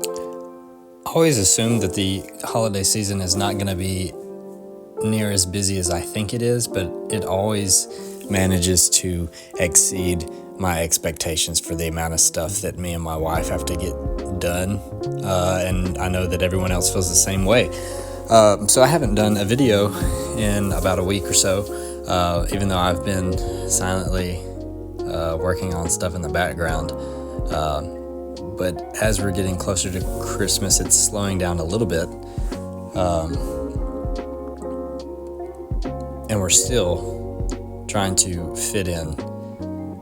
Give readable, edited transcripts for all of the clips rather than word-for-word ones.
I always assume that the holiday season is not going to be near as busy as I think it is, but it always manages to exceed my expectations for the amount of stuff that me and my wife have to get done, and I know that everyone else feels the same way. So I haven't done a video in about a week or so, even though I've been silently working on stuff in the background. But as we're getting closer to Christmas, it's slowing down a little bit. And we're still trying to fit in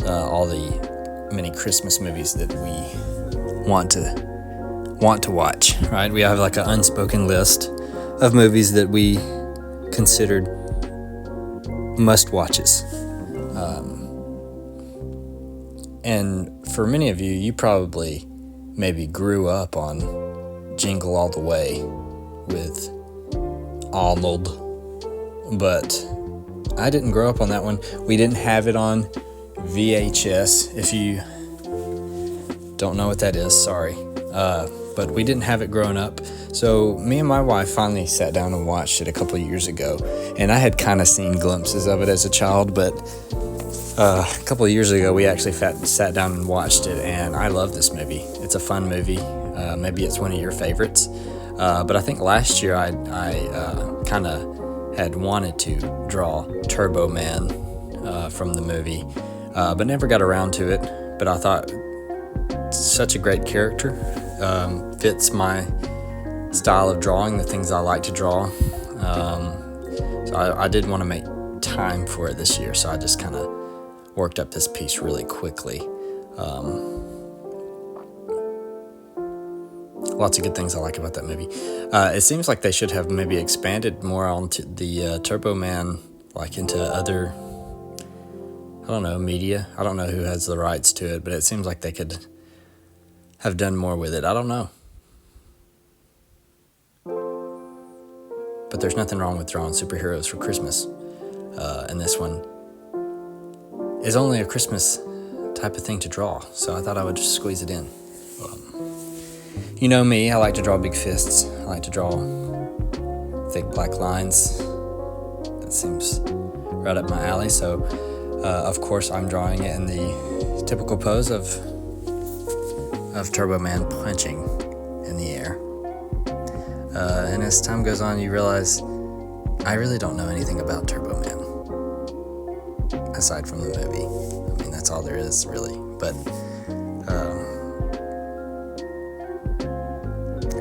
all the many Christmas movies that we want to watch, right? We have like an unspoken list of movies that we considered must-watches. And for many of you, you probably maybe grew up on Jingle All the Way with Arnold, but I didn't grow up on that one. We didn't have it on VHS. If you don't know what that is, sorry. But we didn't have it growing up. So me and my wife finally sat down and watched it a couple of years ago. And I had kind of seen glimpses of it as a child, but a couple of years ago we actually sat down and watched it, and I love this movie. It's a fun movie. Maybe it's one of your favorites. But I think last year I kind of had wanted to draw Turbo Man from the movie, but never got around to it. But I thought such a great character, fits my style of drawing, the things I like to draw. So I did want to make time for it this year, so I just kind of worked up this piece really quickly. Lots of good things I like about that movie. It seems like they should have maybe expanded more onto the Turbo Man, like into other, I don't know, media. I don't know who has the rights to it, but it seems like they could have done more with it. I don't know. But there's nothing wrong with drawing superheroes for Christmas. And this one is only a Christmas type of thing to draw, so I thought I would just squeeze it in. You know me, I like to draw big fists. I like to draw thick black lines. That seems right up my alley, so of course I'm drawing it in the typical pose of Turbo Man punching in the air. And as time goes on, you realize I really don't know anything about Turbo Man, aside from the movie. I mean, that's all there is, really. But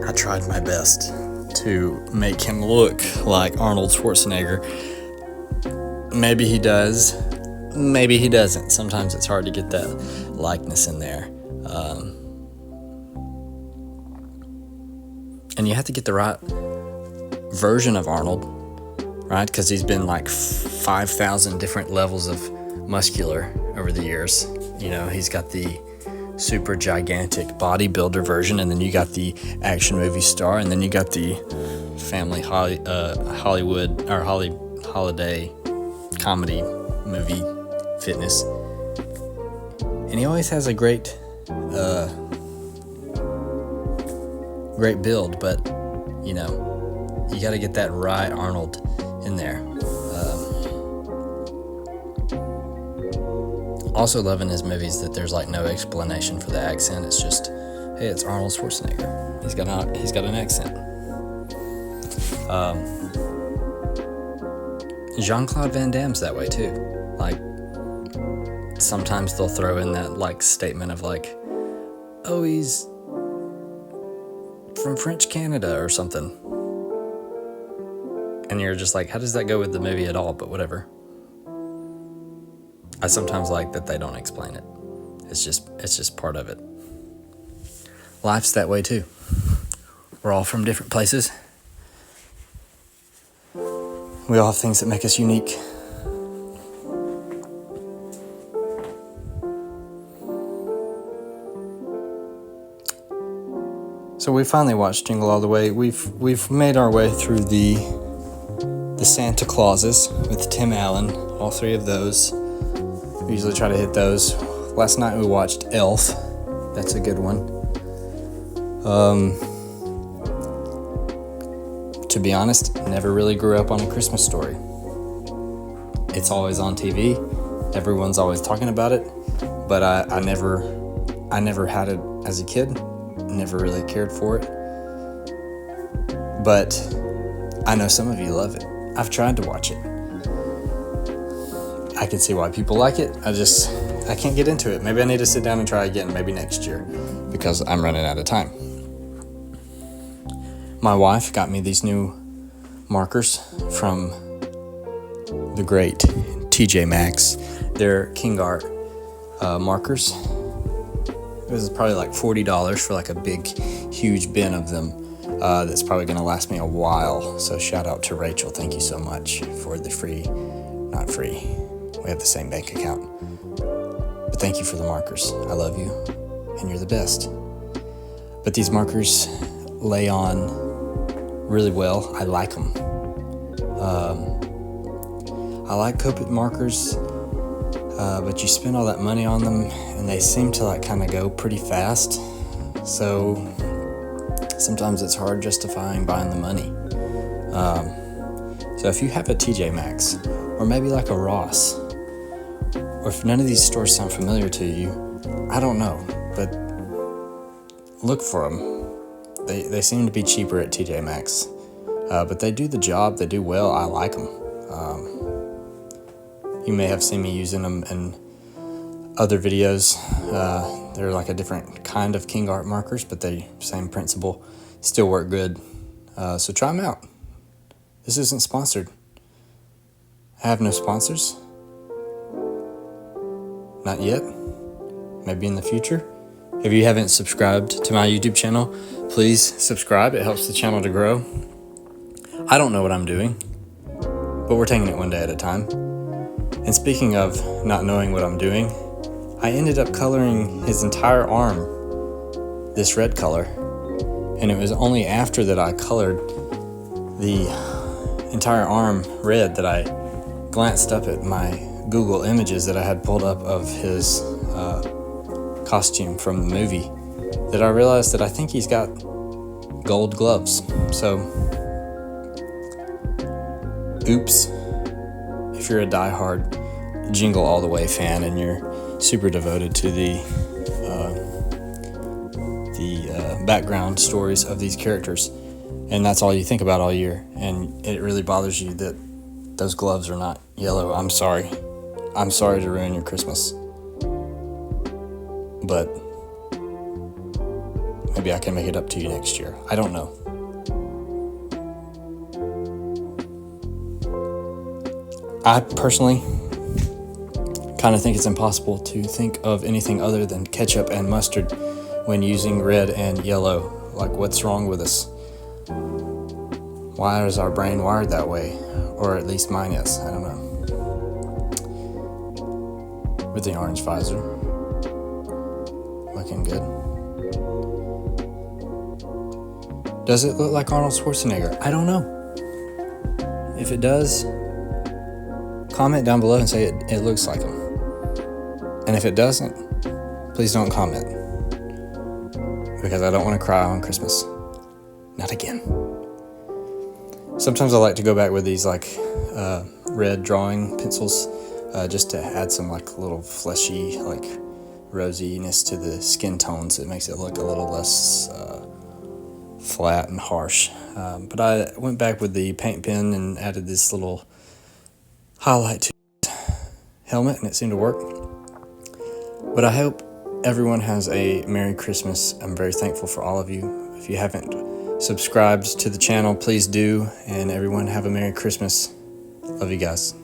I tried my best to make him look like Arnold Schwarzenegger. Maybe he does, maybe he doesn't. Sometimes it's hard to get that likeness in there. And you have to get the right version of Arnold, right? Because he's been like 5,000 different levels of muscular over the years. You know, he's got the super gigantic bodybuilder version, and then you got the action movie star, and then you got the family Hollywood or holiday comedy movie fitness. And he always has a great build, but you know, you got to get that right Arnold in there. Also loving his movies that there's like no explanation for the accent. It's just, hey, it's Arnold Schwarzenegger. He's got an accent. Jean-Claude Van Damme's that way too. Like sometimes they'll throw in that like statement of like, oh, he's from French Canada or something. And you're just like, how does that go with the movie at all? But whatever. I sometimes like that they don't explain it. It's just part of it. Life's that way too. We're all from different places. We all have things that make us unique. So we finally watched Jingle All the Way. We've made our way through the Santa Clauses with Tim Allen, all three of those. We usually try to hit those. Last night we watched Elf. That's a good one. To be honest, never really grew up on a Christmas Story. It's always on TV. Everyone's always talking about it, but I never had it as a kid. Never really cared for it. But I know some of you love it. I've tried to watch it. I can see why people like it. I can't get into it. Maybe I need to sit down and try again, maybe next year, because I'm running out of time. My wife got me these new markers from the great TJ Maxx. They're Kingart Markers. It was probably like $40 for like a big, huge bin of them. That's probably going to last me a while. So shout out to Rachel. Thank you so much for the not free. We have the same bank account. But thank you for the markers. I love you, and you're the best. But these markers lay on really well. I like them. I like Copic markers, but you spend all that money on them, and they seem to like kind of go pretty fast. So sometimes it's hard justifying buying the money. So if you have a TJ Maxx, or maybe like a Ross, or if none of these stores sound familiar to you, I don't know, but look for them. They seem to be cheaper at TJ Maxx, but they do the job. They do well. I like them. You may have seen me using them in other videos. They're like a different kind of Kingart markers, but the same principle. Still work good. So try them out. This isn't sponsored. I have no sponsors. Not yet. Maybe in the future. If you haven't subscribed to my YouTube channel, please subscribe. It helps the channel to grow. I don't know what I'm doing, but we're taking it one day at a time. And speaking of not knowing what I'm doing, I ended up coloring his entire arm this red color. And it was only after that I colored the entire arm red that I glanced up at my Google images that I had pulled up of his costume from the movie, that I realized that I think he's got gold gloves. So, oops. If you're a diehard Jingle All the Way fan and you're super devoted to the background stories of these characters, and that's all you think about all year, and it really bothers you that those gloves are not yellow, I'm sorry. I'm sorry to ruin your Christmas. But maybe I can make it up to you next year. I don't know. I personally kind of think it's impossible to think of anything other than ketchup and mustard when using red and yellow. Like, what's wrong with us? Why is our brain wired that way? Or at least mine is. I don't know. With the orange visor. Looking good. Does it look like Arnold Schwarzenegger? I don't know. If it does, comment down below and say it looks like him. And if it doesn't, please don't comment. Because I don't want to cry on Christmas. Not again. Sometimes I like to go back with these like red drawing pencils just to add some like little fleshy, like rosiness to the skin tones. It makes it look a little less flat and harsh. But I went back with the paint pen and added this little highlight to his helmet, and it seemed to work. But I hope everyone has a Merry Christmas. I'm very thankful for all of you. If you haven't subscribed to the channel, please do. And everyone have a Merry Christmas. Love you guys.